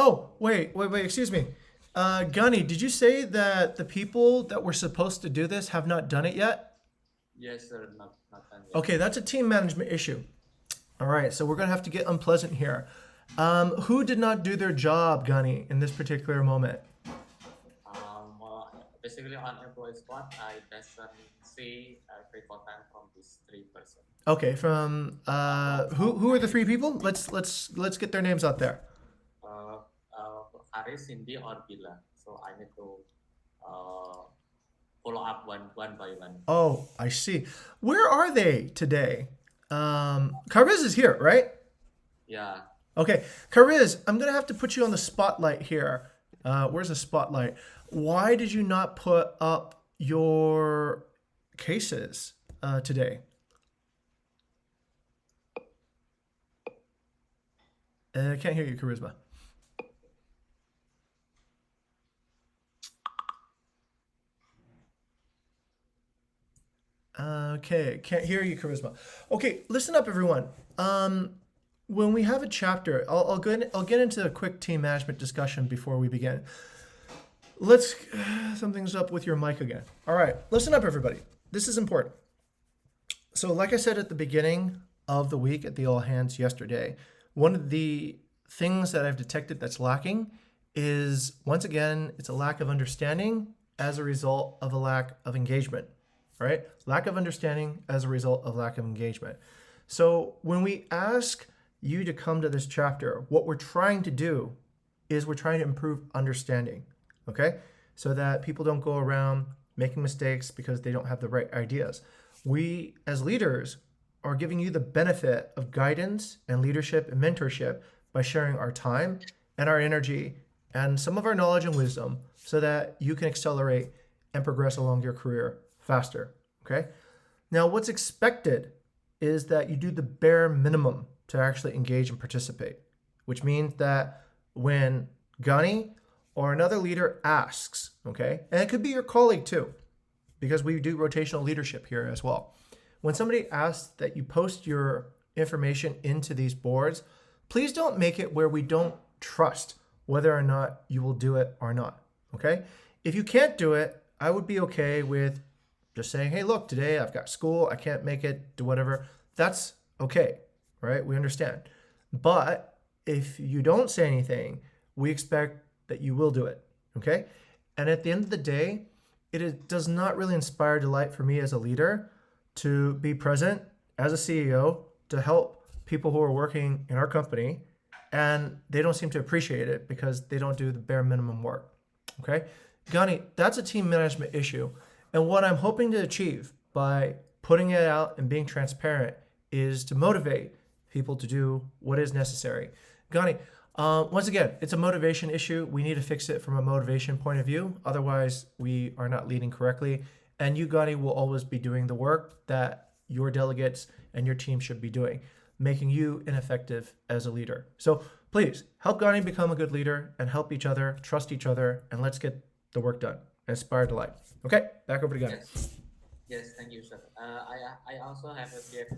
Oh, wait, excuse me. Gunny, did you say that the people that were supposed to do this have not done it yet? Yes, sir. Not done yet. Okay, that's a team management issue. All right, so we're gonna have to get unpleasant here. Who did not do their job, Gunny, in this particular moment? Basically on employee spot, I doesn't see every content from these three person. Okay, from who are the three people? Let's get their names out there. Uh, Haris, Cindy, or Bila. So I need to uh, follow up one by one. Oh, I see. Where are they today? Kariz is here, right? Yeah. Okay, Kariz, I'm gonna have to put you on the spotlight here. Where's the spotlight? Why did you not put up your cases today? I can't hear you, Charisma. Okay, can't hear you, Charisma. Okay, listen up, everyone. When we have a chapter, I'll get into a quick team management discussion before we begin. Let's sum things up with your mic again. All right, listen up, everybody. This is important. So, like I said at the beginning of the week at the All Hands yesterday, one of the things that I've detected that's lacking is, once again, it's a lack of understanding as a result of a lack of engagement, right? Lack of understanding as a result of lack of engagement. So when we ask you to come to this chapter, what we're trying to do is we're trying to improve understanding, okay? So that people don't go around making mistakes because they don't have the right ideas. We, as leaders, are giving you the benefit of guidance and leadership and mentorship by sharing our time and our energy and some of our knowledge and wisdom so that you can accelerate and progress along your career faster, okay? Now, what's expected is that you do the bare minimum to actually engage and participate, which means that when Gunny or another leader asks, okay, and it could be your colleague too, because we do rotational leadership here as well. When somebody asks that you post your information into these boards, please don't make it where we don't trust whether or not you will do it or not, okay? If you can't do it, I would be okay with just saying, hey, look, today I've got school, I can't make it, do whatever. That's okay, right? We understand. But if you don't say anything, we expect that you will do it, okay? And at the end of the day, does not really inspire delight for me as a leader to be present as a CEO to help people who are working in our company and they don't seem to appreciate it because they don't do the bare minimum work, okay? Gani, that's a team management issue. And what I'm hoping to achieve by putting it out and being transparent is to motivate people to do what is necessary. Gani, once again, it's a motivation issue. We need to fix it from a motivation point of view. Otherwise, we are not leading correctly. And you, Gani, will always be doing the work that your delegates and your team should be doing, making you ineffective as a leader. So please help Gani become a good leader and help each other, trust each other, and let's get the work done. Inspire delight. Okay, back over to Gani. Yes, thank you, sir. I also have a get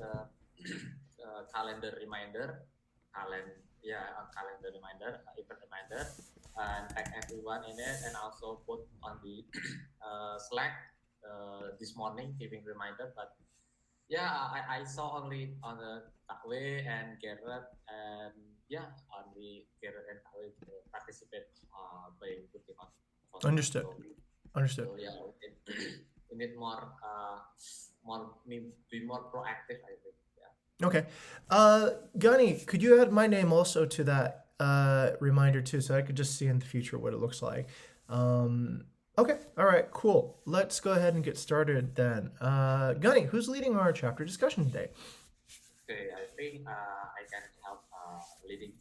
calendar reminder, calendar reminder, event reminder, and tag everyone in it, and also put on the Slack this morning, giving reminder. But yeah, I saw only on the Takwe and Garrett, and yeah, only Garrett and Takwe participate by putting on photo. Understood. Understood. So yeah, we need more, be more proactive, I think. Yeah. Okay. Gunny, could you add my name also to that reminder too, so I could just see in the future what it looks like? Okay. All right. Cool. Let's go ahead and get started then. Gunny, who's leading our chapter discussion today? Okay, I think I can help leading.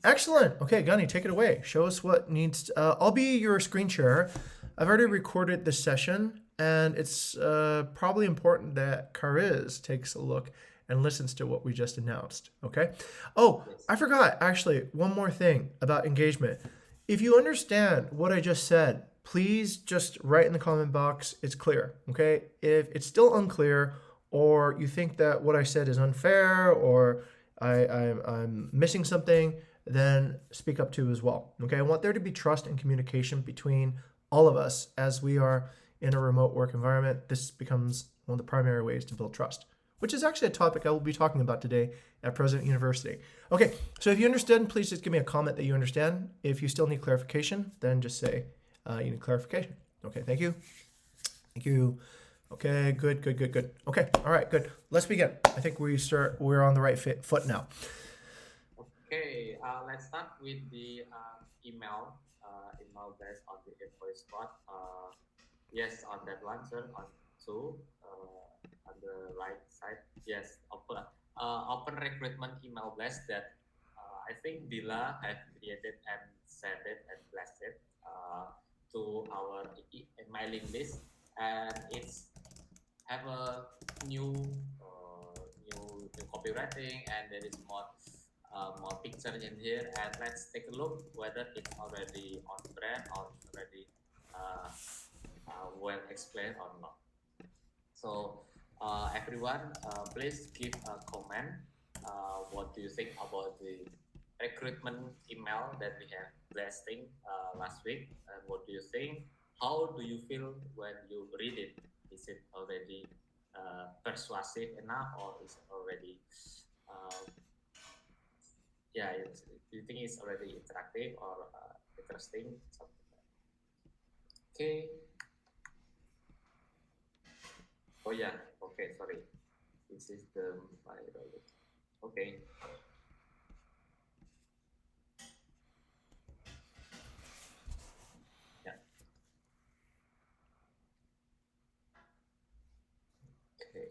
Excellent. Okay, Gunny, take it away. Show us what needs. I'll be your screen sharer. I've already recorded this session, and it's probably important that Kariz takes a look and listens to what we just announced, okay? Oh, I forgot, actually, one more thing about engagement. If you understand what I just said, please just write in the comment box, it's clear, okay? If it's still unclear, or you think that what I said is unfair, or I'm missing something, then speak up to as well. Okay, I want there to be trust and communication between all of us as we are in a remote work environment. This becomes one of the primary ways to build trust, which is actually a topic I will be talking about today at President University. Okay, so if you understand, please just give me a comment that you understand. If you still need clarification, then just say you need clarification. Okay, thank you. Thank you. Okay, good. Okay, all right, good. Let's begin. I think we're on the right foot now. Okay, let's start with the email based on the invoice spot. Yes, on that one, sir, on two, on the right side. Yes, open recruitment email blast that I think Dila have created and sent it and blasted to our mailing list, and it's have a new copywriting, and there is more picture in here, and let's take a look whether it's already on brand or already well explained or not. So everyone, please give a comment. What do you think about the recruitment email that we have blasting last week? And what do you think? How do you feel when you read it? Is it already persuasive enough, or is it already do you think it's already interactive or interesting? Something like that. Okay. Oh yeah. Okay. Sorry. This is the okay. Yeah. Okay.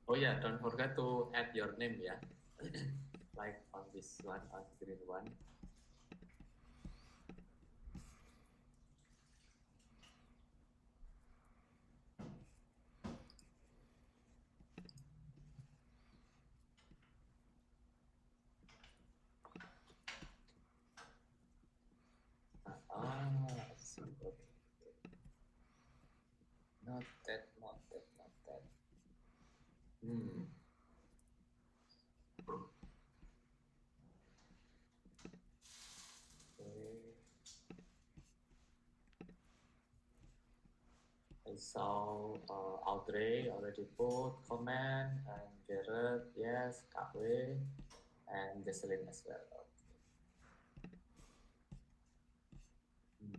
Oh yeah, don't forget to add your name, yeah. Like on this one, on green one. I see. Okay. Not that. Hmm. Okay. I saw Audrey already put comment, and Garrett, yes, Kwe, and Jocelyn as well. Hmm.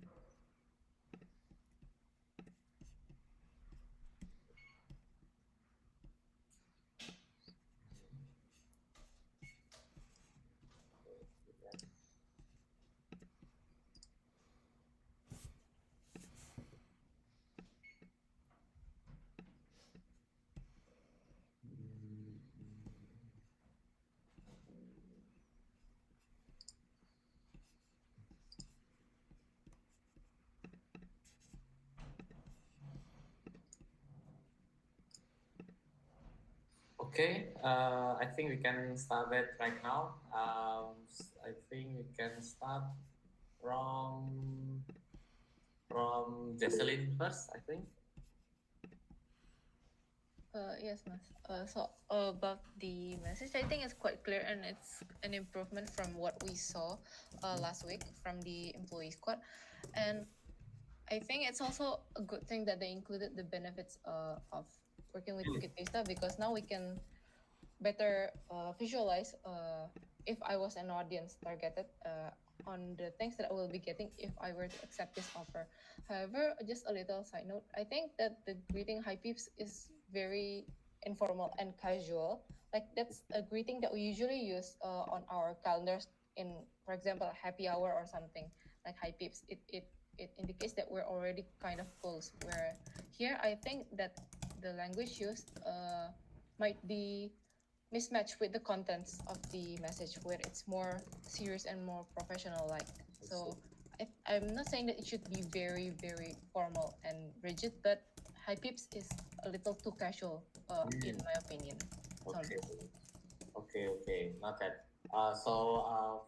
Okay, I think we can start it right now. I think we can start from Jesselyn first, I think. Yes, Mas. So about the message, I think it's quite clear and it's an improvement from what we saw last week from the employee squad. And I think it's also a good thing that they included the benefits of working with Bukit Vista, because now we can better visualize if I was an audience targeted on the things that I will be getting if I were to accept this offer. However, just a little side note, I think that the greeting hi peeps is very informal and casual. Like that's a greeting that we usually use on our calendars in, for example, happy hour or something like hi peeps. It indicates that we're already kind of close. Where here, I think that the language used might be mismatched with the contents of the message, where it's more serious and more professional like. So I'm not saying that it should be very very formal and rigid, but hi peeps is a little too casual in my opinion. Okay, okay, not that.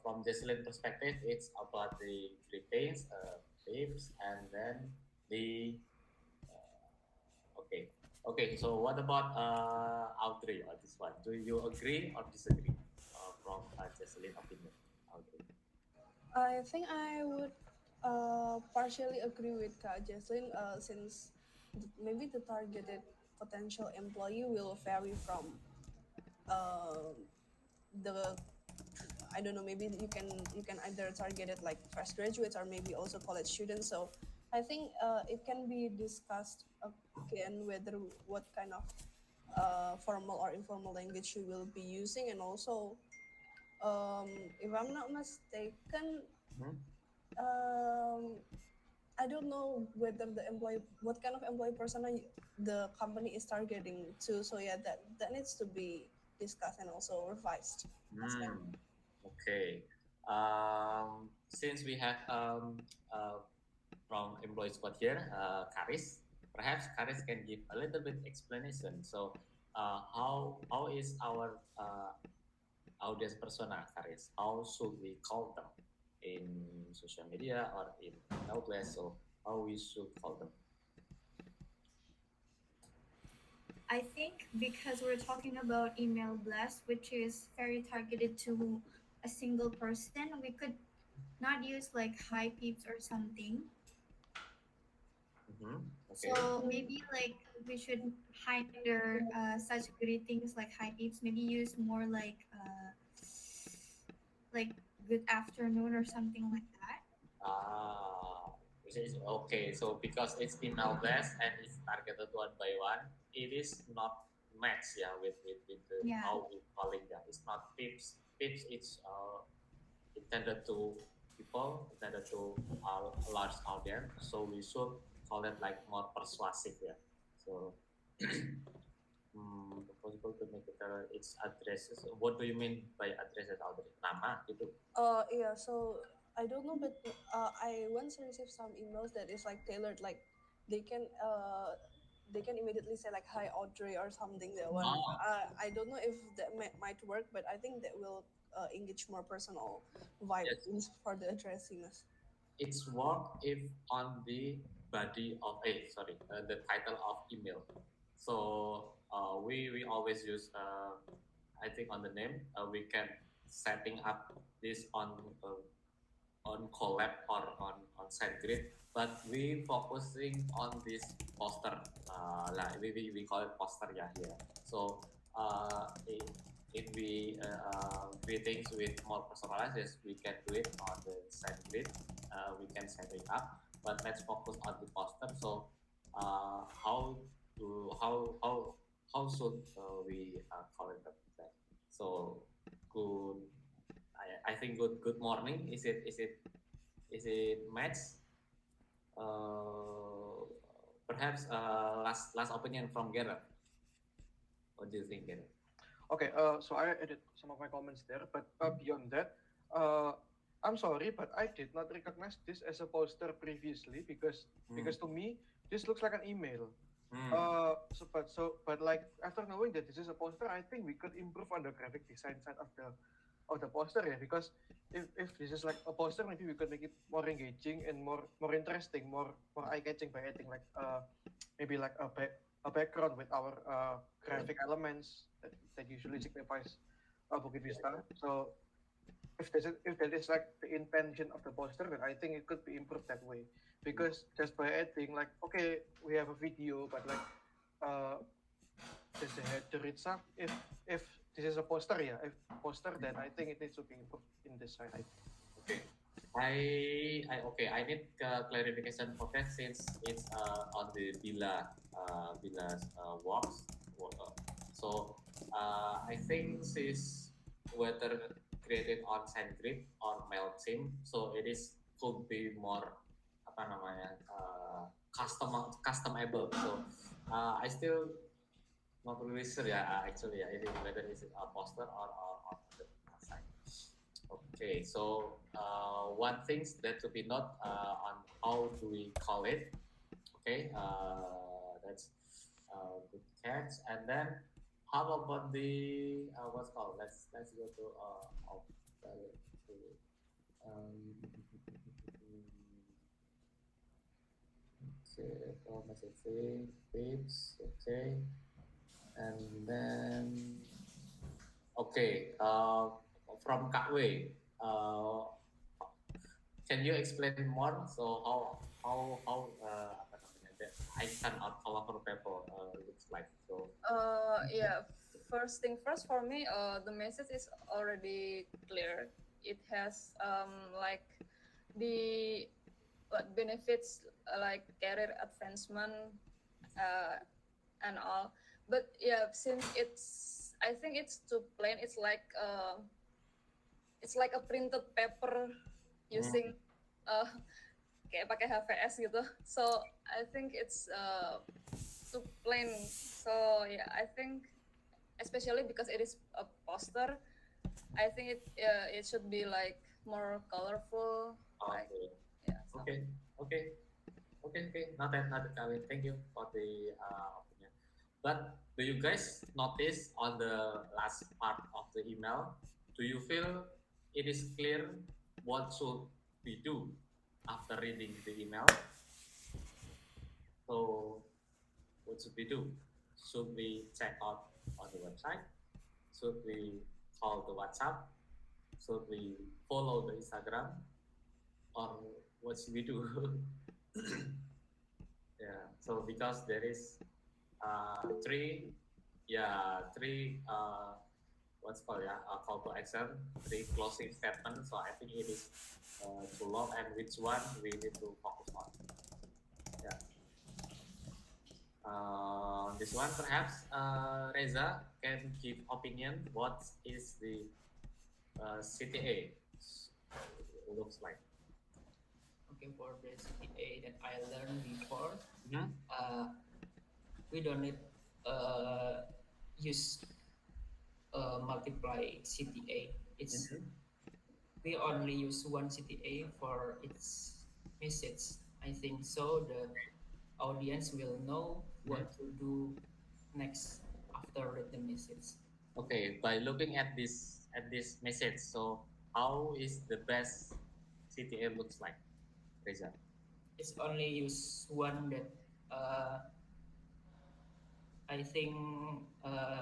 From Jesselyn perspective, it's about the greetings, tips, and then the okay. Okay, so what about Audrey on this one? Do you agree or disagree from Jesselyn opinion? Audrey. I think I would partially agree with Kak Jesslyn, since maybe the targeted potential employee will vary from uh, the, I don't know, maybe you can either target it like fresh graduates or maybe also college students. So I think it can be discussed again whether what kind of formal or informal language you will be using, and also if I'm not mistaken, Hmm? um, I don't know whether the employee, what kind of employee persona the company is targeting to. So yeah, that needs to be discussed and also revised as well. Okay. Since we have from employee squad here, Karis, perhaps Karis can give a little bit explanation. So, how is our audience persona, Karis? How should we call them in social media or in email blast? So, how we should call them? I think because we're talking about email blast, which is very targeted to a single person, we could not use like hi peeps or something. Okay. So maybe like we should hinder such greetings like hi peeps. Maybe use more like good afternoon or something like that. Ah, okay. So because it's email blast and it's targeted one by one, it is not matched, yeah, with the Yeah. how we calling them. It's not pips. Pips it's intended to people, intended to a large audience. So we should call it like more persuasive, yeah. So possible to make it its addresses. What do you mean by addresses, Audrey? Nama gitu. Yeah, so I don't know, but I once received some emails that is like tailored, like they can uh they can immediately say like hi Audrey or something. That one, Oh, I don't know if that might work, but I think that will engage more personal vibe yes. for the addressing. It's work if on the body of the title of email. So we always use I think on the name we can setting up this on collab or on SiteGrid, but we focusing on this poster. Like we call it poster, yeah, here. So if we greetings with more personalized, yes, we can do it on the SiteGrid. We can set it up, but let's focus on the poster. So to how should we call it that? So good. I think good morning. Is it match? Uh, Perhaps last opinion from Gareth. What do you think, Gareth? Okay, so I added some of my comments there, but beyond that, I'm sorry, but I did not recognize this as a poster previously because to me this looks like an email. But like after knowing that this is a poster, I think we could improve on the graphic design side of the poster, yeah. Because if this is like a poster, maybe we could make it more engaging and more interesting, more eye catching by adding like maybe like a background with our graphic elements that usually signifies Bukit Vista. So if that is like the intention of the poster, then I think it could be improved that way. Because just by adding like, okay, we have a video, but like uh just the header itself, if this is a poster, yeah, if poster, then I think it needs to be improved in this side. Okay. I need clarification for that since it's on the Billa's works. So I think this whether created on SendGrid or MailChimp, so it is could be more apa namanya customable. So I still not really sure actually it is whether it's a poster or on the site. Okay, so one thing that to be not on how do we call it? Okay, that's good catch. And then how about the what's called? Let's go to um, okay, for messaging tips. Okay, and then okay, from Kak Wei, can you explain more? So how apa namanya that icon or colorful paper looks like? So Yeah. First thing first, for me, the message is already clear. It has like the what benefits like career advancement and all. But yeah, since I think it's too plain. It's like a printed paper using kayak pakai HVS gitu. So I think it's too plain. So yeah, I think especially because it is a poster, I think it should be like more colorful. Like yeah. So. okay, okay, Noted, Kawin. Thank you for the opinion. But do you guys notice on the last part of the email? Do you feel it is clear what should we do after reading the email? So what should we do? Should we check out on the website? Should we call the WhatsApp? Should we follow the Instagram? Or what should we do? Yeah, so because there is three what's called call to action, three closing statements. So I think it is too long, and which one we need to focus on. Yeah. This one perhaps Reza can give opinion. What is the CTA looks like? Okay, for the CTA that I learned before, we don't need use multiply CTA. It's we only use one CTA for its message. I think so. The audience will know what to do next after read the message. Okay, by looking at this message, so how is the best CTA looks like, Reza? It's only use one that I think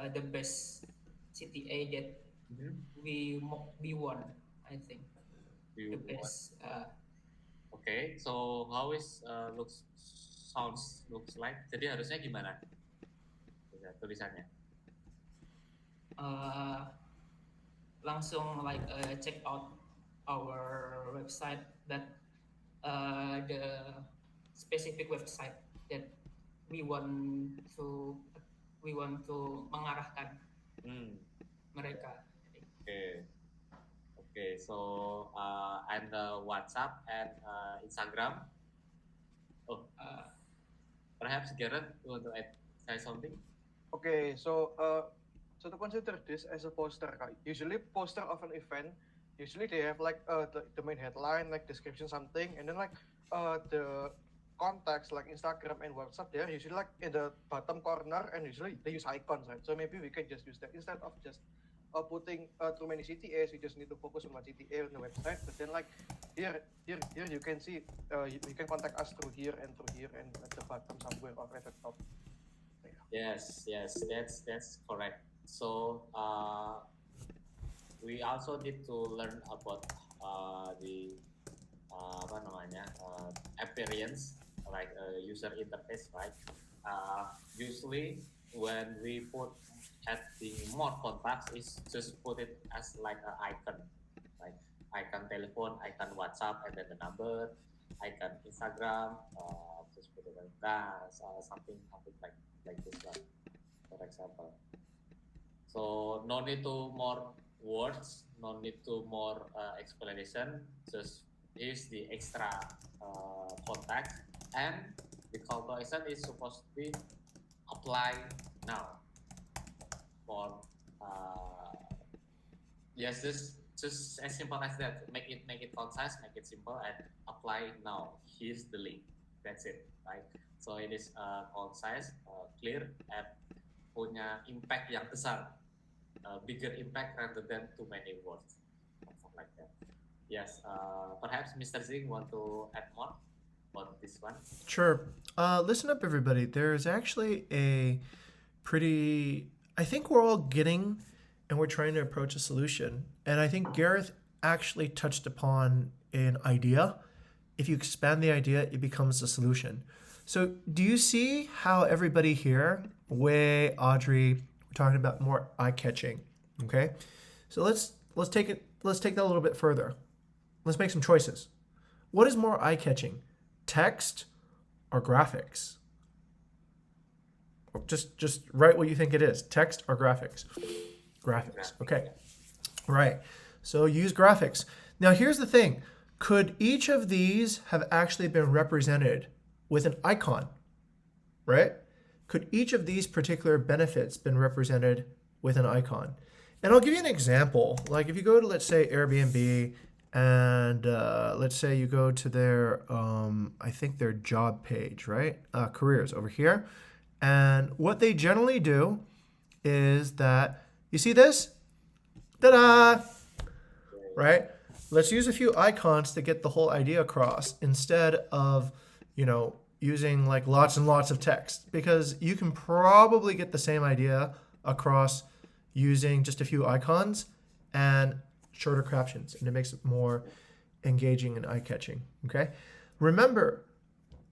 the best CTA that we won. I think the best. Okay, so how is looks like? Jadi harusnya gimana? Tulisannya? Langsung like check out our website that the specific website that we want to mengarahkan mereka. Okay, so and WhatsApp and Instagram. Perhaps Garrett, you want to say something? Okay, so to consider this as a poster, usually poster of an event, usually they have like the main headline, like description something, and then like the contacts like Instagram and WhatsApp, they're usually like in the bottom corner, and usually they use icons, right? So maybe we can just use that instead of just putting too many CTAs. We just need to focus on one CTA on the website. But then like here you can see you can contact us through here and at the bottom somewhere or at the top. Yes, that's correct. So we also need to learn about the apa namanya appearance, like user interface, right? Usually when we put adding more contacts, is just put it as like an icon, like icon telephone, icon WhatsApp, and then the number, icon Instagram, just put it like that, something like this one, for example. So no need to more words, no need to more explanation. Just use the extra contact, and the call to action is supposed to be apply now. For yes, just as simple as that. Make it concise, make it simple, and apply now. Here's the link. That's it, right? So it is concise, clear, and punya impact yang besar, bigger impact rather than too many words, something like that. Yes, perhaps Mr. Zing want to add more on this one? Sure. Listen up, everybody. There's actually a pretty, I think we're all getting and we're trying to approach a solution. And I think Gareth actually touched upon an idea. If you expand the idea, it becomes a solution. So do you see how everybody here, Wei, Audrey, we're talking about more eye-catching, okay? So let's take that a little bit further. Let's make some choices. What is more eye-catching, text or graphics? Or just write what you think it is, text or graphics. Graphics, okay. Right, so use graphics. Now here's the thing. Could each of these have actually been represented with an icon, right? Could each of these particular benefits been represented with an icon? And I'll give you an example. Like if you go to, let's say, Airbnb, and let's say you go to their, I think their job page, right? Careers over here. And what they generally do is that, you see this? Ta-da! Right? Let's use a few icons to get the whole idea across instead of, using like lots and lots of text, because you can probably get the same idea across using just a few icons and shorter captions, and it makes it more engaging and eye-catching, okay? Remember,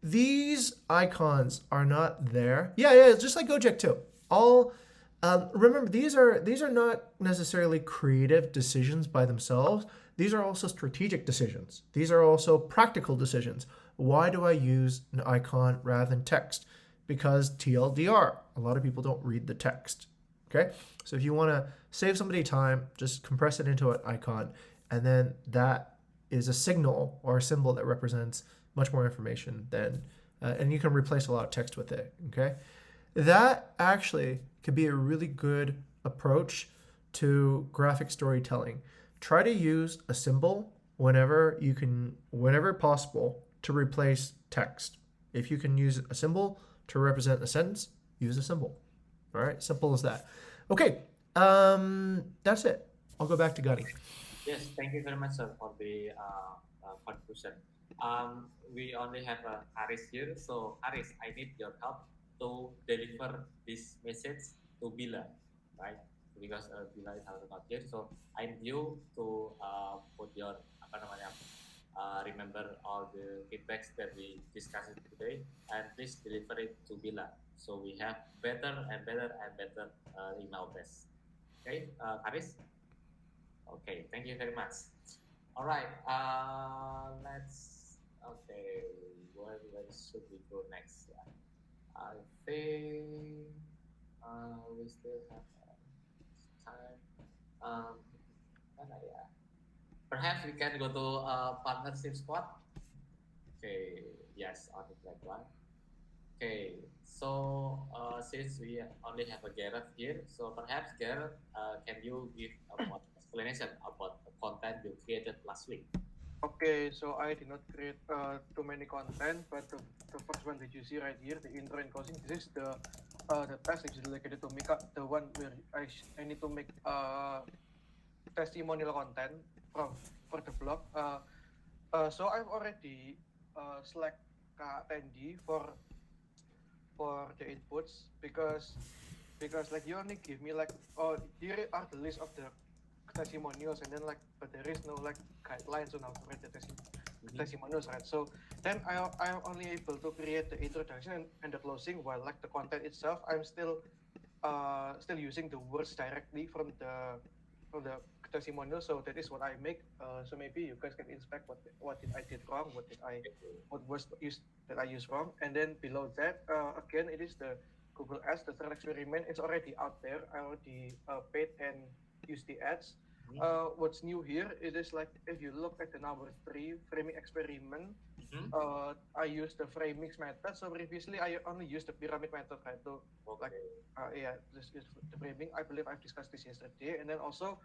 these icons are not there. Yeah, it's just like Gojek too. Remember, these are not necessarily creative decisions by themselves. These are also strategic decisions. These are also practical decisions. Why do I use an icon rather than text? Because TLDR, a lot of people don't read the text, okay? So if you want to save somebody time, just compress it into an icon, and then that is a signal or a symbol that represents much more information than, and you can replace a lot of text with it, okay? That actually could be a really good approach to graphic storytelling. Try to use a symbol whenever possible to replace text. If you can use a symbol to represent a sentence, use a symbol. All right, simple as that. Okay, that's it. I'll go back to Gani. Yes, thank you very much, sir, for the conclusion. We only have Haris here, so Haris, I need your help to deliver this message to Bila, right? Because Bila is also not here, so I need you to put your remember all the feedbacks that we discussed today, and please deliver it to Bila, so we have better and better email base. Okay, Haris. Okay, thank you very much. All right, okay, where should we go next? Yeah. I think we still have time. Yeah. Perhaps we can go to partnership squad. Okay, yes, on the black one. Okay, so since we only have a Gareth here, so perhaps Gareth, can you give a more explanation about the content you created last week? Okay, so I did not create too many content, but the first one that you see right here, the intro and closing, this is the task which is dedicated to make up the one where I need to make testimonial content from for the blog. So I've already select Kak Tendi for the inputs because like you only give me like, oh, here are the list of the testimonials, and then like, but there is no like guidelines on how to write the testimonials, right? So then I'm only able to create the introduction and the closing, while like the content itself I'm still using the words directly from the testimonial. So that is what I make. So maybe you guys can inspect what did I did wrong, what words that I used wrong, and then below that, again, it is the Google Ads, the third experiment. It's already out there. I already paid and used the ads. What's new here? It is like, if you look at the number 3 framing experiment, I used the framing method. So previously I only used the pyramid method, right? To like, yeah, this is the framing. I believe I've discussed this yesterday, and then also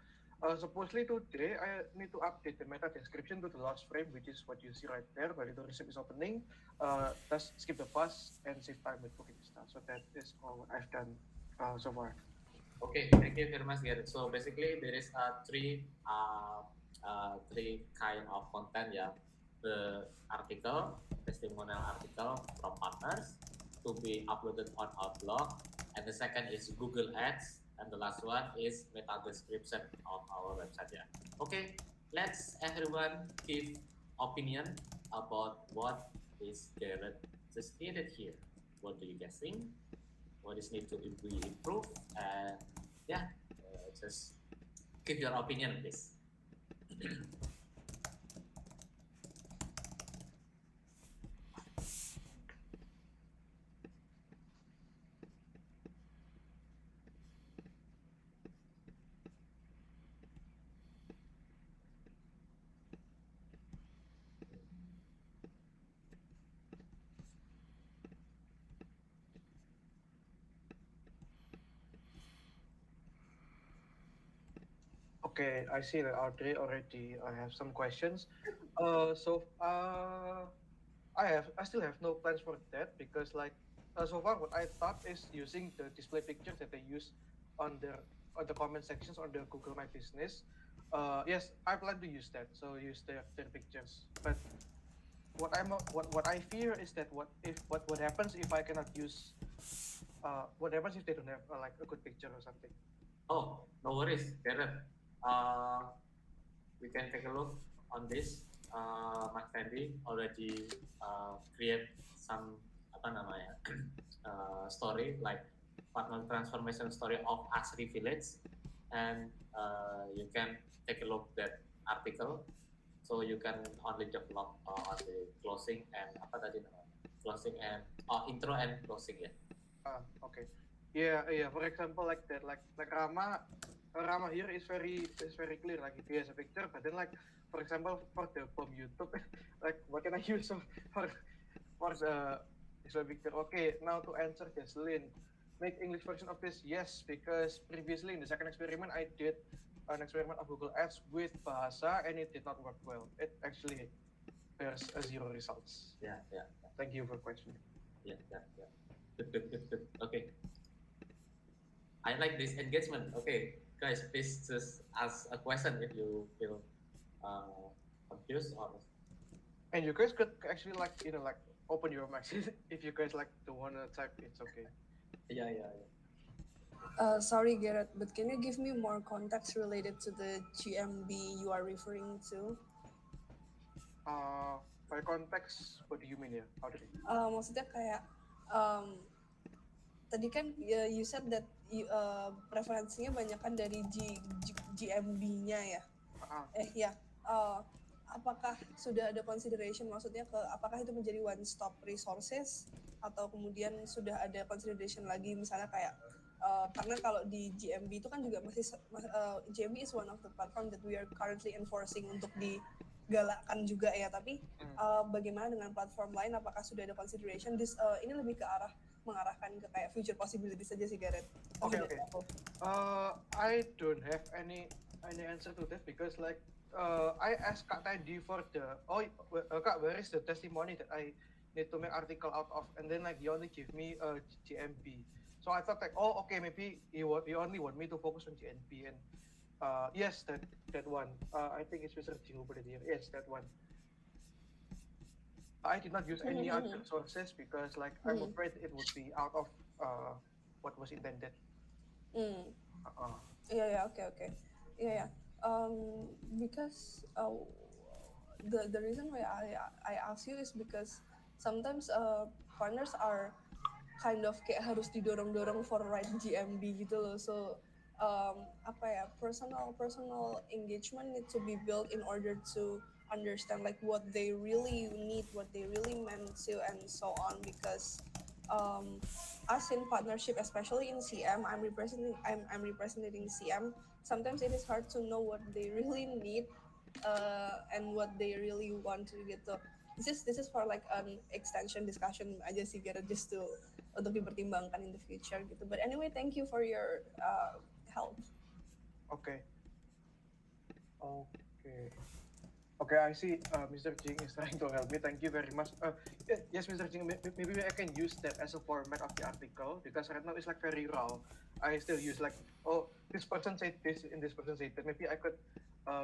supposedly today I need to update the meta description to the last frame, which is what you see right there. While the receipt is opening, just skip the pass and save time with Bukit Vista. So that is all what I've done so far. Okay, thank you very much, Garrett. So basically, there is three kind of content, yeah. The article, testimonial article from partners to be uploaded on our blog, and the second is Google Ads, and the last one is meta description on our website, yeah. Okay, let's everyone give opinion about what is Garrett just stated here. What do you guys think? What is need to be improved? And yeah, just give your opinion, please. Okay, I see that Audrey already have some questions. So I still have no plans for that, because like so far what I thought is using the display pictures that they use on the comment sections on the Google My Business. Yes, I plan to use that. So use their pictures. But what I fear is that what happens if I cannot use what happens if they don't have like a good picture or something. Oh, no worries, Garrett. We can take a look on this. Mas Fendi already create some apa namanya story, like partner transformation story of Asri Village, and you can take a look that article. So you can only develop on the closing and apa tadi namanya, closing and intro and closing, ya. Okay. Yeah, yeah. For example, like that, like Rama here is very clear. Like if he has a picture, but then like for example for the from YouTube, like what can I use for the picture? Okay, now to answer Jocelyn, make English version of this. Yes, because previously in the second experiment I did an experiment of Google Ads with Bahasa, and it did not work well. It actually bears a 0 results. Yeah, yeah. Thank you for questioning. Yeah. Good. Okay. I like this engagement. Okay, guys, please just ask a question if you feel confused or. And you guys could actually like like open your mics if you guys like to wanna type. It's okay. Yeah. Sorry, Garrett, but can you give me more context related to the GMB you are referring to? By context, what do you mean ya, Audrey? Maksudnya kayak tadi kan you said that preferensinya banyak kan dari GMB-nya ya. Ya. Apakah sudah ada consideration, maksudnya apakah itu menjadi one stop resources atau kemudian sudah ada consideration lagi, misalnya kayak karena kalau di GMB itu kan juga masih GMB is one of the platform that we are currently enforcing untuk digalakkan juga ya, tapi bagaimana dengan platform lain, apakah sudah ada consideration ini lebih ke arah mengarahkan ke kayak future possibilities saja sih, Garrett. Okay. I don't have any answer to that, because like I asked Kak Teddy for Kak, where is the testimony that I need to make article out of? And then like he only give me GMP. So I thought like, oh, okay, maybe he only want me to focus on GNP. And yes, that one. I think it's Mr. Jing who put it here. Yes, that one. I did not use any other sources because like I'm afraid it would be out of what was intended. Mm. Uh-uh. Yeah, okay. Yeah. Because the reason why I ask you is because sometimes partners are kind of kayak harus didorong-dorong for right GMB gitu loh. So apa ya, personal engagement need to be built in order to understand like what they really need, what they really meant to, and so on. Because us in partnership, especially in CM, I'm representing CM. Sometimes it is hard to know what they really need and what they really want to get to. This is for like an extension discussion aja sih, kira just to untuk dipertimbangkan in the future gitu. But anyway, thank you for your help. Okay. Okay. Okay, I see. Mr. Jing is trying to help me. Thank you very much. Yes, Mr. Jing. Maybe I can use that as a format of the article because right now it's like very raw. I still use like, oh, this person said this and this person said that. Maybe I could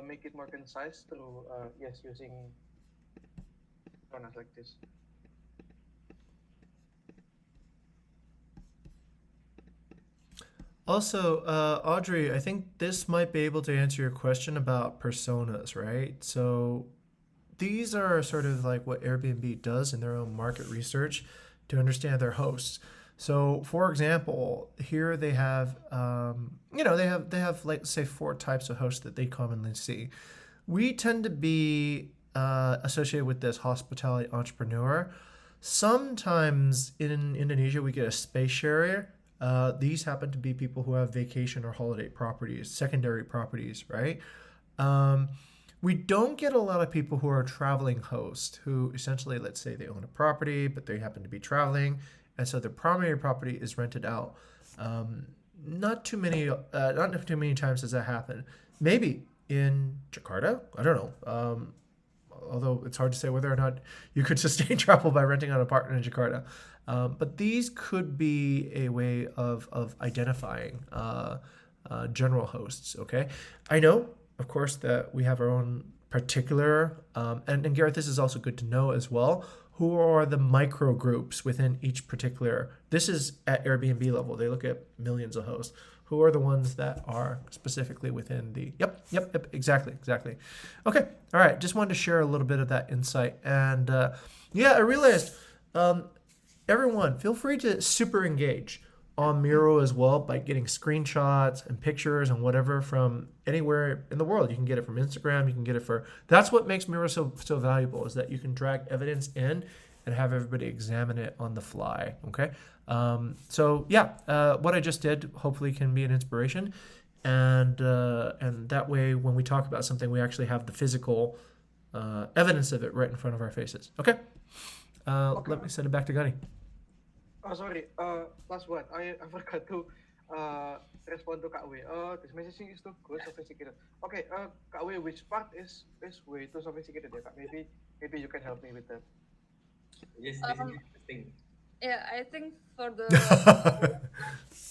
make it more concise through using pronouns like this. Also, Audrey, I think this might be able to answer your question about personas, right? So these are sort of like what Airbnb does in their own market research to understand their hosts. So, for example, here they have, they have like say 4 types of hosts that they commonly see. We tend to be associated with this hospitality entrepreneur. Sometimes in Indonesia, we get a space sharer. These happen to be people who have vacation or holiday properties, secondary properties, right? We don't get a lot of people who are traveling hosts who essentially, let's say they own a property, but they happen to be traveling. And so their primary property is rented out. Not too many times does that happen. Maybe in Jakarta, I don't know. Although it's hard to say whether or not you could sustain travel by renting out an apartment in Jakarta. But these could be a way of identifying general hosts, okay? I know, of course, that we have our own particular, and Gareth, this is also good to know as well, who are the micro groups within each particular, this is at Airbnb level, they look at millions of hosts. Who are the ones that are specifically within the, yep, exactly. Okay, all right, just wanted to share a little bit of that insight. And I realized everyone, feel free to super engage on Miro as well by getting screenshots and pictures and whatever from anywhere in the world. You can get it from Instagram, you can get it that's what makes Miro so valuable, is that you can drag evidence in and have everybody examine it on the fly, okay? What I just did hopefully can be an inspiration, and that way when we talk about something, we actually have the physical evidence of it right in front of our faces, okay? Let me send it back to Gunny. Oh, sorry. Last one. I forgot to respond to Kak Wei. This messaging is too good, sophisticated. Okay, Kak Wei, which part is way too sophisticated? Yeah, maybe you can help me with that. Yes, this is interesting. Yeah, I think for the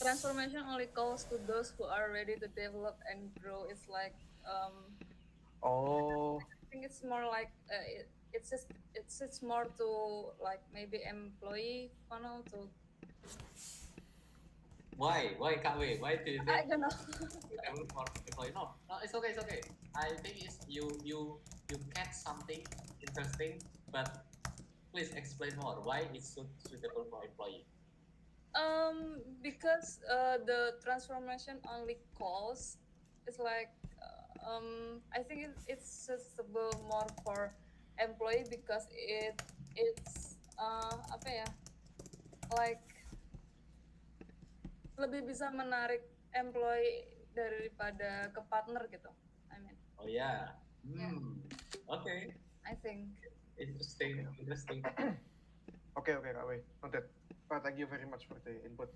transformation only calls to those who are ready to develop and grow. It's like Oh. I think it's more like it's more to like maybe employee funnel to. Why Kak Wei? Why do you think? I don't know. For employee? No, it's okay. I think it's you catch something interesting, but please explain more why it's suitable for employee. Because the transformation only calls is like I think it's suitable more for employee because it's apa ya, like lebih bisa menarik employee daripada ke partner gitu. I mean. Oh yeah. Okay. I think. Interesting. Okay, Kak Wei. Noted. Thank you very much for the input.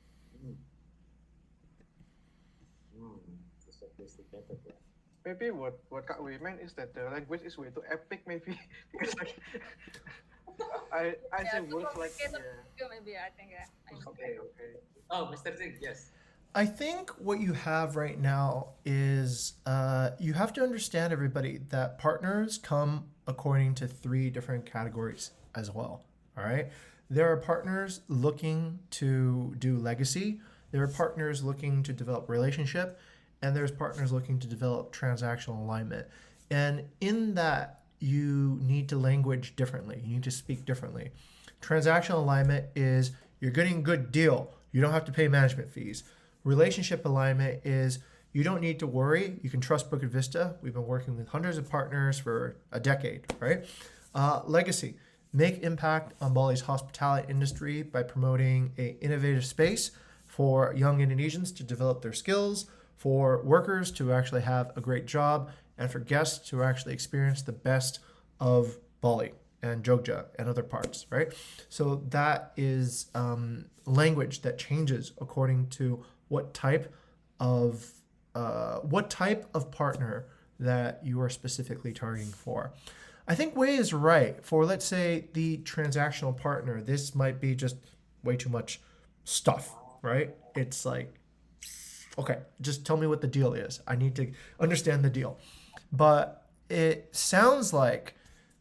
Sophisticated, yeah. maybe what Kak Wei meant is that the language is way too epic, maybe because like I say Yeah, too words like complicated yeah. too, maybe I think. Yeah. Okay, okay. Oh, Mr. Singh, yes. I think what you have right now is you have to understand, everybody, that partners come according to three different categories as well. All right. There are partners looking to do legacy, there are partners looking to develop relationship, and there's partners looking to develop transactional alignment. And in that, you need to language differently, you need to speak differently. Transactional alignment is you're getting a good deal, you don't have to pay management fees. Relationship alignment is you don't need to worry. You can trust Bukit Vista. We've been working with hundreds of partners for a decade, right? Legacy, make impact on Bali's hospitality industry by promoting an innovative space for young Indonesians to develop their skills, for workers to actually have a great job, and for guests to actually experience the best of Bali and Jogja and other parts, right? So that is language that changes according to what type of partner that you are specifically targeting for. I think Wei is right. For, let's say, the transactional partner, this might be just way too much stuff, right? It's like, okay, just tell me what the deal is. I need to understand the deal. But it sounds like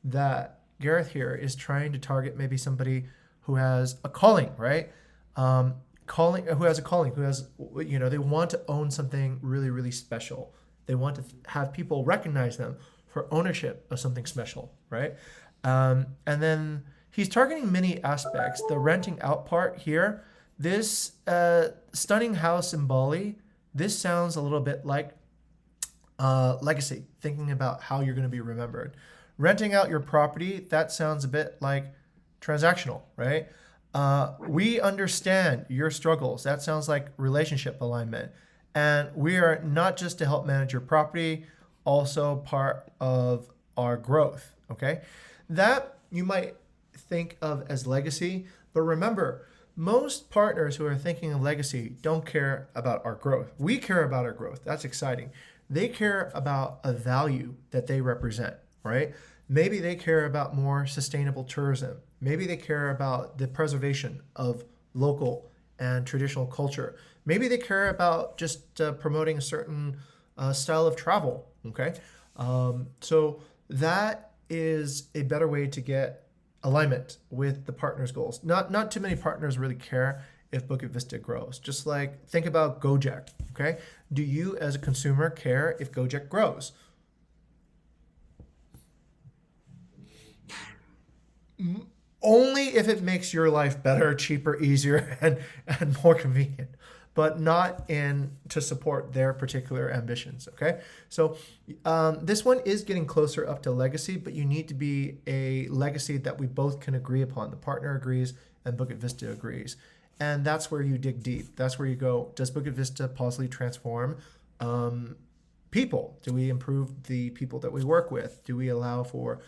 that Gareth here is trying to target maybe somebody who has a calling, right? Who has a calling, who has, they want to own something really, really special. They want to have people recognize them for ownership of something special, right? And then he's targeting many aspects. The renting out part here, this stunning house in Bali, this sounds a little bit like legacy, thinking about how you're going to be remembered. Renting out your property, that sounds a bit like transactional, right? We understand your struggles. That sounds like relationship alignment. And we are not just to help manage your property, also part of our growth, okay? That you might think of as legacy, but remember, most partners who are thinking of legacy don't care about our growth. We care about our growth. That's exciting. They care about a value that they represent, right? Maybe they care about more sustainable tourism. Maybe they care about the preservation of local and traditional culture. Maybe they care about just promoting a certain style of travel, okay? So that is a better way to get alignment with the partner's goals. Not too many partners really care if Bukit Vista grows. Just like, think about Gojek, okay? Do you as a consumer care if Gojek grows? Only if it makes your life better, cheaper, easier, and more convenient, but not in to support their particular ambitions, okay? So this one is getting closer up to legacy, but you need to be a legacy that we both can agree upon. The partner agrees and Bukit Vista agrees. And that's where you dig deep. That's where you go, does Bukit Vista possibly transform people? Do we improve the people that we work with? Do we allow for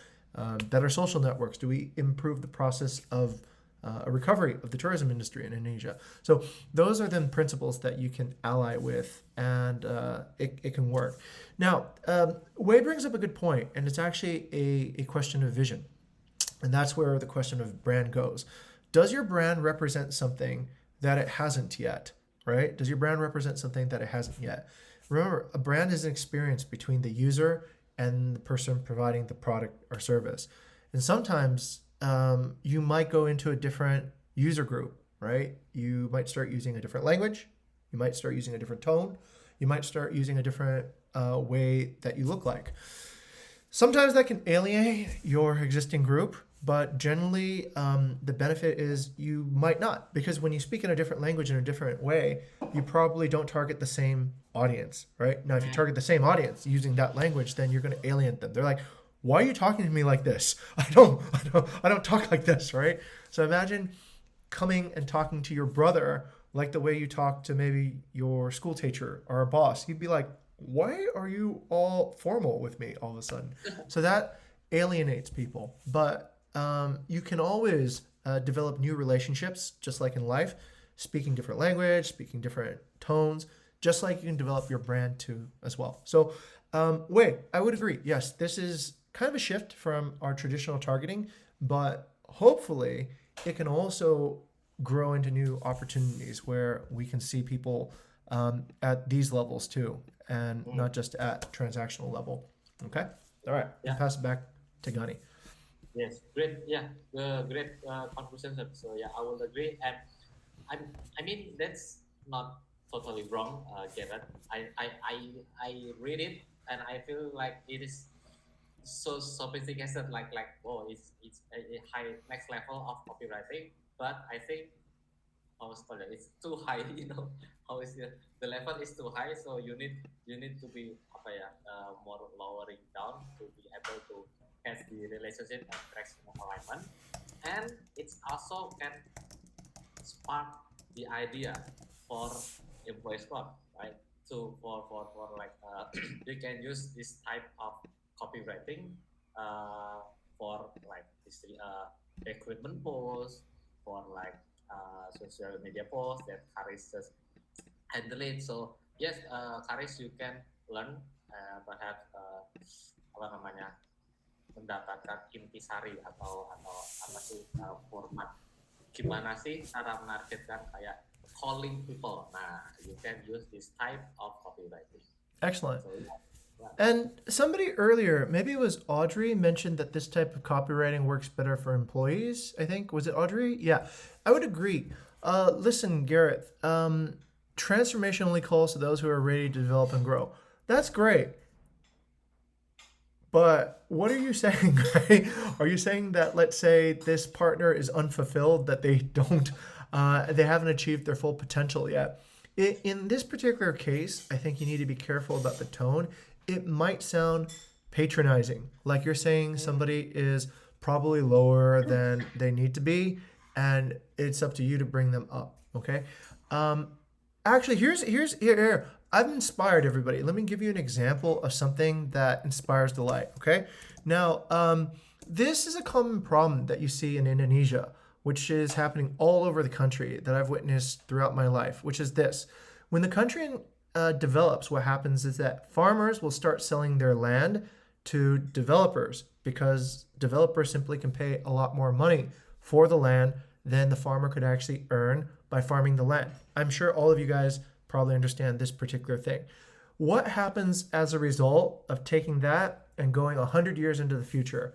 better social networks? Do we improve the process of a recovery of the tourism industry in Indonesia? So those are then principles that you can ally with, and it can work. Now, Wei brings up a good point, and it's actually a question of vision. And that's where the question of brand goes. Does your brand represent something that it hasn't yet, right? Does your brand represent something that it hasn't yet? Remember, a brand is an experience between the user and the person providing the product or service. And sometimes you might go into a different user group, right? You might start using a different language. You might start using a different tone. You might start using a different way that you look like. Sometimes that can alienate your existing group, but generally the benefit is you might not, because when you speak in a different language in a different way, you probably don't target the same audience, right? Now, if you target the same audience using that language, then you're going to alienate them. They're like, why are you talking to me like this? I don't talk like this, right? So imagine coming and talking to your brother like the way you talk to maybe your school teacher or a boss. He'd be like, why are you all formal with me all of a sudden? So that alienates people. But you can always develop new relationships, just like in life, speaking different language, speaking different tones, just like you can develop your brand too as well. So Wait, I would agree. Yes, this is kind of a shift from our traditional targeting, but hopefully it can also grow into new opportunities where we can see people at these levels too, and not just at transactional level. Okay. All right. Yeah. I'll pass it back to Gani. Yes, great. Yeah, great conclusion. So yeah, I will agree. And I mean, that's not totally wrong, Garrett. I read it and I feel like it is so sophisticated, like oh, it's a high next level of copywriting. But I think it's too high. How is the level is too high, so you need to be more lowering down to be able to catch the relationship and transactional alignment, and it's also can spark the idea for employee squad, right? So for like you can use this type of copywriting for like this recruitment posts, for like social media posts that Karis just handle it. So yes, Karis, you can learn perhaps apa namanya, mendapatkan intisari atau apa sih format gimana sih cara menargetkan kayak calling people. Nah, you can use this type of copywriting. Excellent. So, yeah. And somebody earlier, maybe it was Audrey, mentioned that this type of copywriting works better for employees, I think. Was it Audrey? Yeah, I would agree. Listen, Gareth, transformation only calls to those who are ready to develop and grow. That's great. But what are you saying, right? Are you saying that, let's say, this partner is unfulfilled, that they haven't achieved their full potential yet? In this particular case, I think you need to be careful about the tone. It might sound patronizing, like you're saying somebody is probably lower than they need to be, and it's up to you to bring them up. Okay. Actually, here. I've inspired everybody. Let me give you an example of something that inspires delight. Okay. Now, this is a common problem that you see in Indonesia, which is happening all over the country that I've witnessed throughout my life, which is this. When the country develops, what happens is that farmers will start selling their land to developers, because developers simply can pay a lot more money for the land than the farmer could actually earn by farming the land. I'm sure all of you guys probably understand this particular thing. What happens as a result of taking that and going 100 years into the future?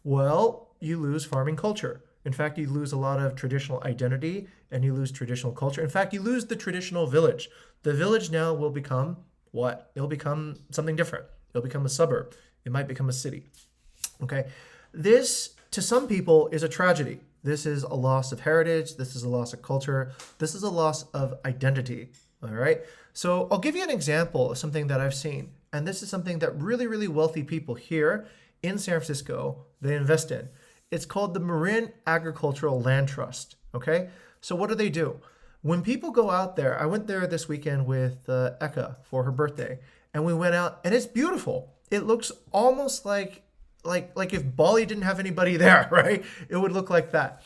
Well, you lose farming culture. In fact, you lose a lot of traditional identity and you lose traditional culture. In fact, you lose the traditional village. The village now will become what? It'll become something different. It'll become a suburb. It might become a city. Okay. This, to some people, is a tragedy. This is a loss of heritage. This is a loss of culture. This is a loss of identity. All right. So I'll give you an example of something that I've seen. And this is something that really, really wealthy people here in San Francisco, they invest in. It's called the Marin Agricultural Land Trust. Okay. So what do? When people go out there, I went there this weekend with Eka for her birthday, and we went out, and it's beautiful. It looks almost like if Bali didn't have anybody there, right? It would look like that.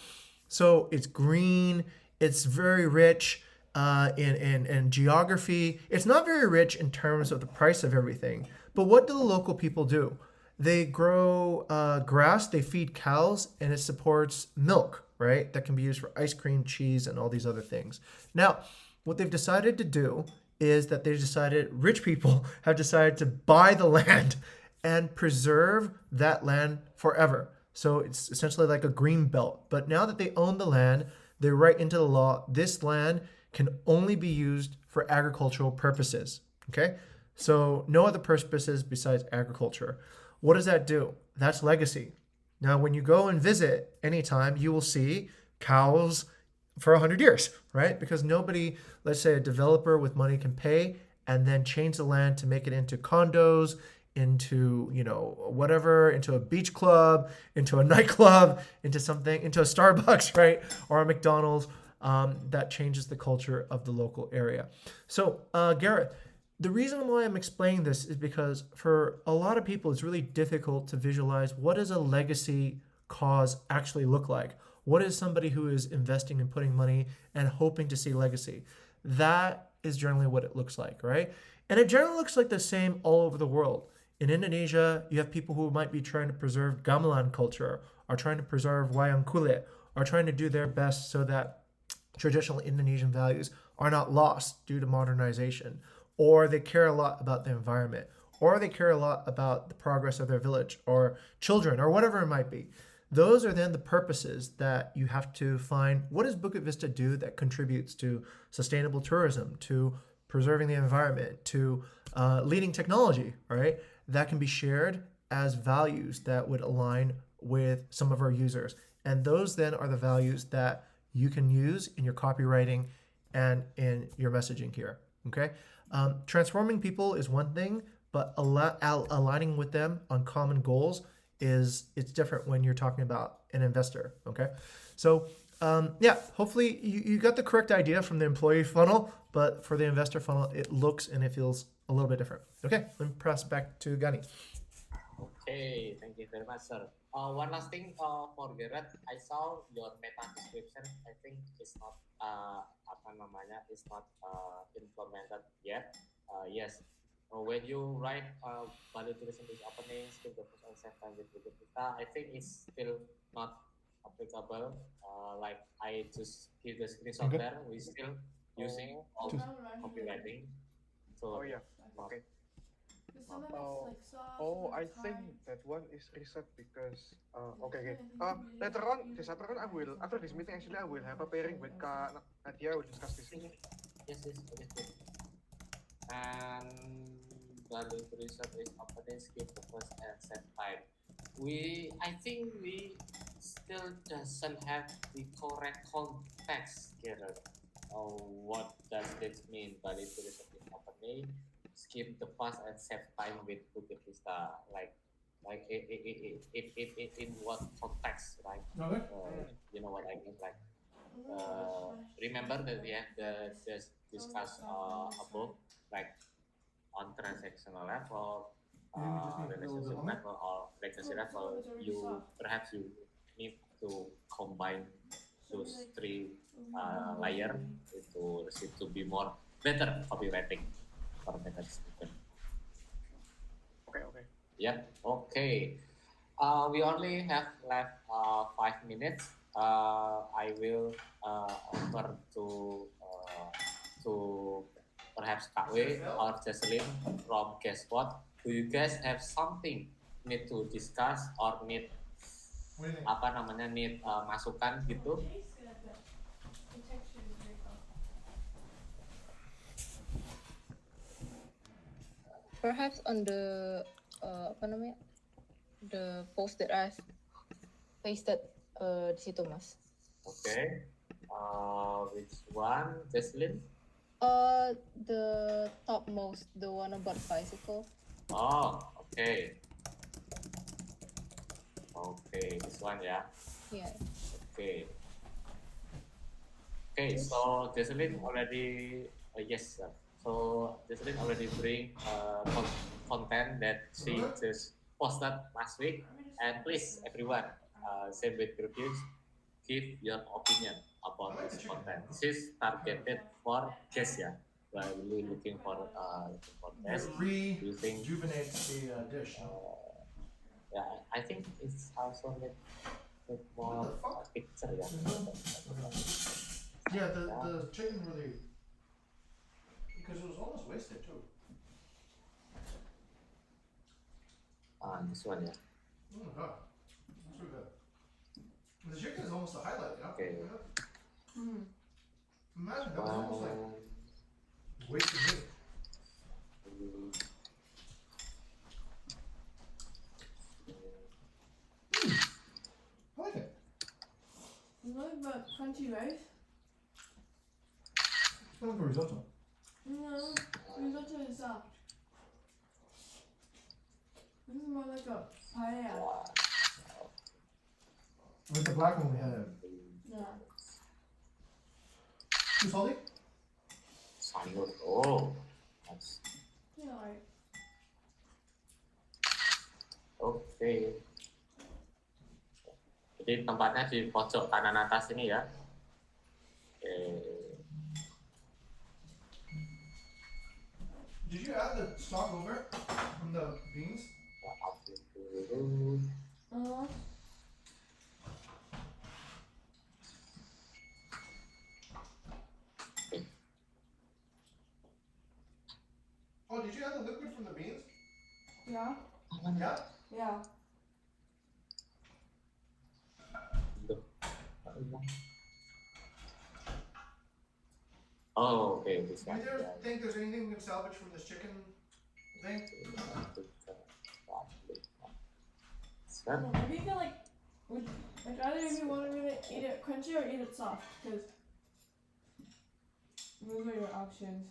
So it's green. It's very rich in geography. It's not very rich in terms of the price of everything. But what do the local people do? They grow grass, they feed cows, and it supports milk, right? That can be used for ice cream, cheese, and all these other things. Now, what they've decided to do is that rich people have decided to buy the land and preserve that land forever. So it's essentially like a green belt. But now that they own the land, they write into the law, this land can only be used for agricultural purposes, okay? So no other purposes besides agriculture. What does that do? That's legacy. Now, when you go and visit anytime, you will see cows for 100 years, right? Because nobody, let's say a developer with money, can pay and then change the land to make it into condos, into, whatever, into a beach club, into a nightclub, into a Starbucks, right? Or a McDonald's, that changes the culture of the local area. So, Garrett, the reason why I'm explaining this is because for a lot of people, it's really difficult to visualize what does a legacy cause actually look like? What is somebody who is investing and putting money and hoping to see legacy? That is generally what it looks like, right? And it generally looks like the same all over the world. In Indonesia, you have people who might be trying to preserve gamelan culture, are trying to preserve wayang kulit, are trying to do their best so that traditional Indonesian values are not lost due to modernization, or they care a lot about the environment, or they care a lot about the progress of their village or children or whatever it might be. Those are then the purposes that you have to find. What does Bukit Vista do that contributes to sustainable tourism, to preserving the environment, to leading technology, right? That can be shared as values that would align with some of our users. And those then are the values that you can use in your copywriting and in your messaging here, okay? Transforming people is one thing, but aligning with them on common goals it's different when you're talking about an investor, okay? So yeah, hopefully you got the correct idea from the employee funnel, but for the investor funnel, it looks and it feels a little bit different. Okay, let me pass back to Gani. Okay, thank you very much, sir. One last thing for Garrett, I saw your meta description. I think it's not it's not implemented yet. Yes. When you write Bali tourism is opening, skip the first and second time with Bukit Vista, I think it's still not applicable. Like I just give the screenshot Okay. there. We still using all copywriting. So Oh yeah. Okay. I think that one is reset because okay. Later on I will after this meeting actually I will have a pairing with Nadia. We'll discuss this. Yes, and Bali tourism is opening, skip the first and second time. I think we still doesn't have the correct context here. What does this mean? Bali tourism is opening, skip the first and second time with Bukit Vista. Like it in what context, right? Okay. You know what I mean? Like remember that we have just discussed above, like on transactional level, relationship level, or legacy level. Perhaps you need to combine those three layer to be more better copywriting for meta description. Okay. Yeah. Okay. We only have left 5 minutes. I will offer to perhaps Kak or Jocelyn from Guessbot. Do you guys have something need to discuss or need need masukan gitu? Perhaps on the the post that I've pasted di situ, Mas. Okay. Which one, Jocelyn? The topmost, the one about bicycle. Oh, okay. Okay, this one, yeah. Yeah. Okay. Okay, so Jocelyn already yes, sir. So Jocelyn already bring content that she just posted last week, and please everyone, same with reviews, give your opinion about this content. This is targeted for guests, yeah. While we're looking for guests, Rejuvenates the dish. yeah, I think it's also with more picture, yeah. Yeah, the chicken really, because it was almost wasted too. This one, yeah. Oh my god, that's really good. The chicken is almost the highlight, yeah. Okay. Imagine that was almost like wasted meat. I like it. You like that crunchy rice? It's kind of a risotto. No, risotto is soft. This is more like a paella. With the black one we had it. Yeah. Too salty? Sayur. Oh, that's Yeah, like okay. Jadi tempatnya di pojok kanan atas ini ya. Oke. Did you add the stock over from the beans? Oh, did you have the liquid from the beans? Yeah. Yeah? Yeah. Oh, okay, this Do one. you think there's anything we can salvage from this chicken thing? Maybe you can like either if you want to eat it crunchy or eat it soft, because those are your options.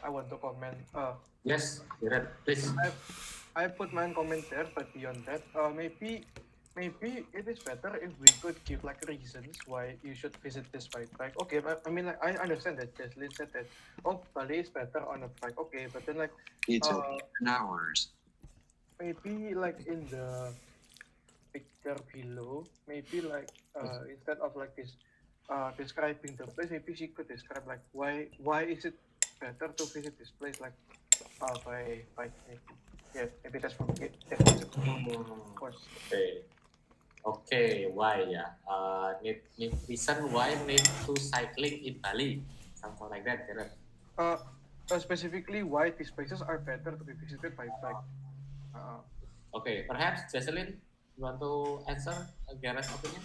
I want to comment. Yes, Kiran, please. I put my comment there, but beyond that, maybe it is better if we could give like reasons why you should visit this bike. Like, okay, I mean, like, I understand that Jesslyn said that, oh, Bali is better on a bike. Okay, but then like, It's 10 hours. maybe like in the picture below, maybe like instead of like this, describing the place, maybe she could describe like why is it better to visit this place like by maybe. Yeah, maybe that's from it. Of course. Okay, why ya? Need reason why need to cycling in Bali, something like that, Kiran. Specifically why these places are better to be visited by bike. Okay, perhaps Jesselyn, you want to answer Garrett's opinion?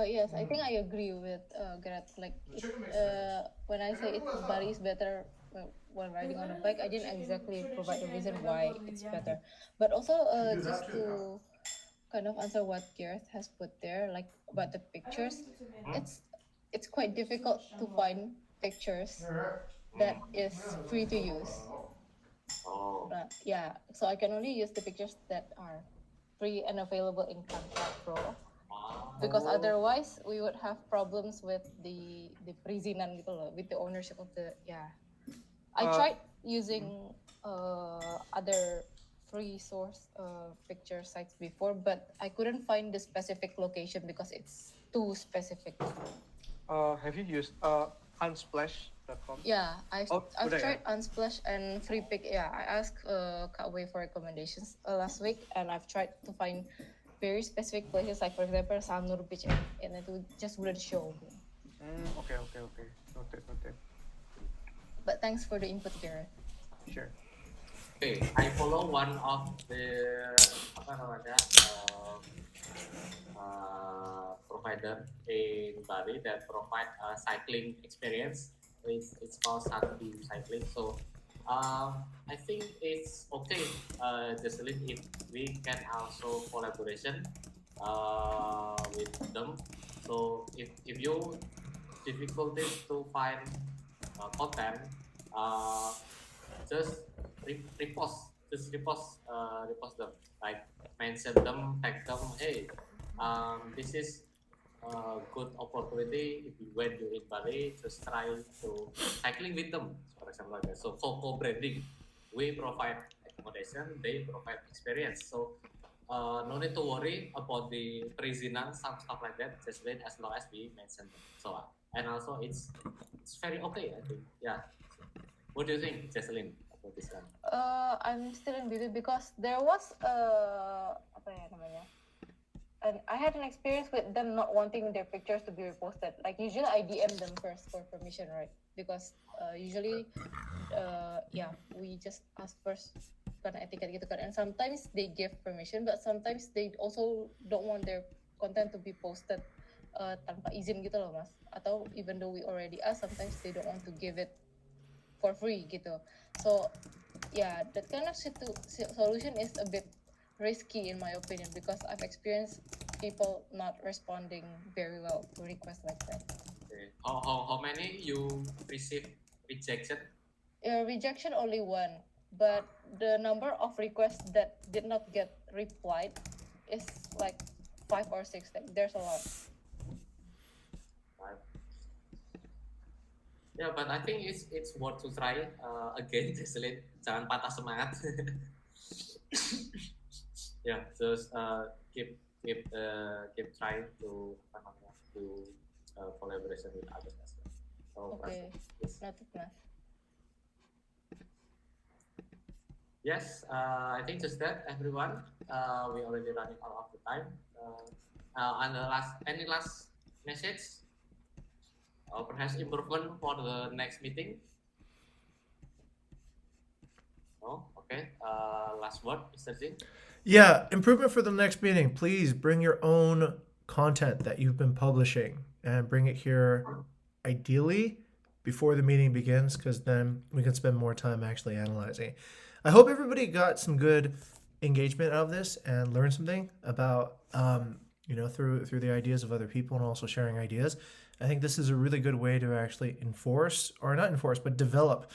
Yes, I think I agree with Gareth. Like, when I say Bali is better when riding on a bike, I didn't exactly provide a reason why it's better. But also, just to kind of answer what Gareth has put there, like about the pictures, it's quite difficult to find pictures that is free to use. Oh. Yeah, so I can only use the pictures that are free and available in Contract Pro. Because otherwise we would have problems with the perizinan gitu loh, with the ownership of the I tried using other free source picture sites before, but I couldn't find the specific location because it's too specific. Have you used unsplash.com? Yeah, I've tried Unsplash and FreePic. Yeah, I asked Kak Wei for recommendations last week, and I've tried to find very specific places, like for example Sanur Beach, and it just wouldn't show. Okay. Noted. But thanks for the input, Gareth. Sure. Okay, I follow one of the provider in Bali that provide a cycling experience. It's called Sakti Cycling. So I think it's okay, Jesselyn, if we can also collaboration with them. So if you difficulties to find content, just repost them, like mention them, tag them. Hey, this is a good opportunity. When you're in Bali, just try to cycling with them, for example, like that. So for co-branding, we provide accommodation, they provide experience. So no need to worry about the perizinan, some stuff like that. Just wait as long as we mention them. So and also it's very okay, I think. Yeah. What do you think, Jesselyn, about this one? I'm still in BB because there was and I had an experience with them not wanting their pictures to be reposted. Like usually I DM them first for permission, right? Because usually we just ask first karena etiquette gitu kan. And sometimes they give permission, but sometimes they also don't want their content to be posted tanpa izin gitu loh, Mas. Atau even though we already asked, sometimes they don't want to give it for free gitu. So yeah, that kind of solution is a bit risky in my opinion, because I've experienced people not responding very well to requests like that. Okay. How many you receive rejection? Rejection only one, but the number of requests that did not get replied is like 5 or 6. Like, there's a lot. Right. Yeah, but I think it's worth to try again, Jesselyn. Jangan patah semangat. Yeah, just keep trying to collaboration with others as well. So, Okay, yes. noted, Mas. Yes, I think just that, everyone. We already running out of the time. And any last message? Or perhaps improvement for the next meeting? No? Okay. Last word, Mr. Z? Yeah, improvement for the next meeting. Please bring your own content that you've been publishing and bring it here ideally before the meeting begins, because then we can spend more time actually analyzing. I hope everybody got some good engagement out of this and learned something about, through the ideas of other people and also sharing ideas. I think this is a really good way to actually develop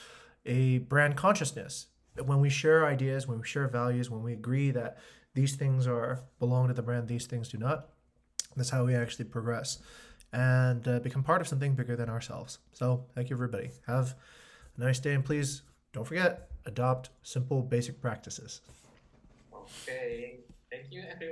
a brand consciousness. When we share ideas, when we share values, when we agree that these things belong to the brand, these things do not, that's how we actually progress and become part of something bigger than ourselves. So thank you, everybody. Have a nice day, and please don't forget, adopt simple, basic practices. Okay. Thank you, everyone.